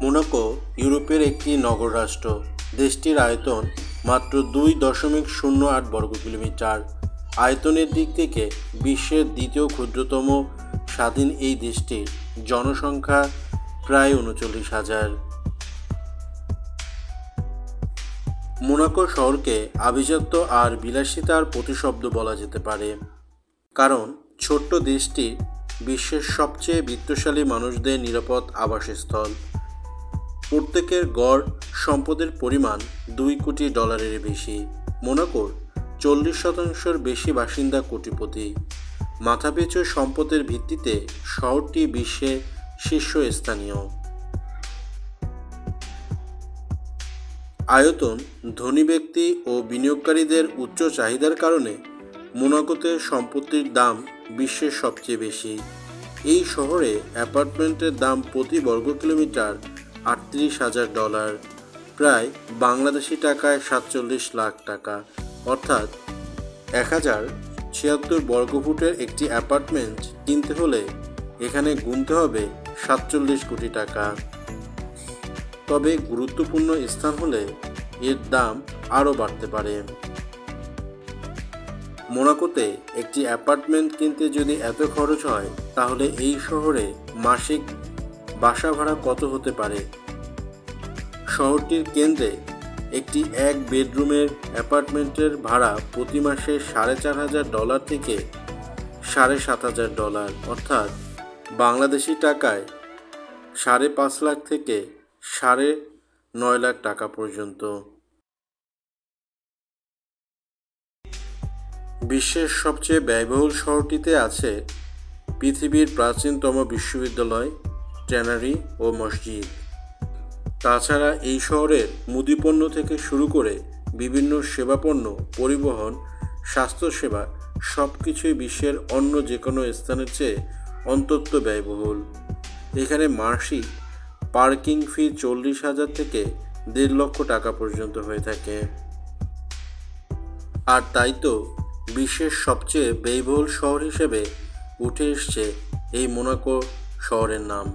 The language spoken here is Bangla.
মোনাকো ইউরোপের একটি নগর রাষ্ট্র। দেশটির আয়তন মাত্র 2.08 বর্গ কিলোমিটার। আয়তনের দিক থেকে বিশ্বের দ্বিতীয় ক্ষুদ্রতম স্বাধীন এই দেশটির জনসংখ্যা প্রায় 39,000। মোনাকো শহরকে আভিজাত্য আর বিলাসিতার প্রতিশব্দ বলা যেতে পারে, কারণ ছোট্ট দেশটি বিশ্বের সবচেয়ে বিত্তশালী মানুষদের নিরাপদ আবাসস্থল। প্রত্যেকের গড় সম্পদের পরিমাণ $2 কোটি বেশি। মোনাকোর 40% বেশি বাসিন্দা কোটিপতি। মাথাপিছু সম্পদের ভিত্তিতে শহরটি বিশ্বে শীর্ষস্থানীয়। আয়তন, ধনী ব্যক্তি ও বিনিয়োগকারীদের উচ্চ চাহিদার কারণে মোনাকোতে সম্পত্তির দাম বিশ্বের সবচেয়ে বেশি। এই শহরে অ্যাপার্টমেন্টের দাম প্রতি বর্গ কিলোমিটার $38,000, প্রায় বাংলাদেশি টাকায় 47 লাখ টাকা, অর্থাৎ 1076 বর্গফুটের একটি অ্যাপার্টমেন্ট কিনতে হলে এখানে গুনতে হবে 47 কোটি টাকা। তবে গুরুত্বপূর্ণ স্থান হলে এর দাম আরও বাড়তে পারে। মোনাকোতে একটি অ্যাপার্টমেন্ট কিনতে যদি এত খরচ হয়, তাহলে এই শহরে মাসিক বাসা ভাড়া কত হতে পারে? শহরটির কেন্দ্রে একটি 1 বেডরুমের অ্যাপার্টমেন্টের ভাড়া প্রতি মাসে $4,500 থেকে $7,500, অর্থাৎ বাংলাদেশি টাকায় 5.5 লাখ থেকে 9.5 লাখ টাকা পর্যন্ত। বিশ্বের সবচেয়ে ব্যয়বহুল শহরটিতে আছে পৃথিবীর প্রাচীনতম বিশ্ববিদ্যালয়, ট্যানারি ও মসজিদ। তাছাড়া এই শহরের মুদিপণ্য থেকে শুরু করে বিভিন্ন সেবাপণ্য, পরিবহন, স্বাস্থ্যসেবা সব কিছুই বিশ্বের অন্য যে কোনো স্থানের চেয়ে অন্তত ব্যয়বহুল। এখানে মাসিক পার্কিং ফি 40,000 থেকে 1.5 লক্ষ টাকা পর্যন্ত হয়ে থাকে। আর তাই তো বিশ্বের সবচেয়ে ব্যয়বহুল শহর হিসেবে উঠে এসছে এই মোনাকো শহরের নাম।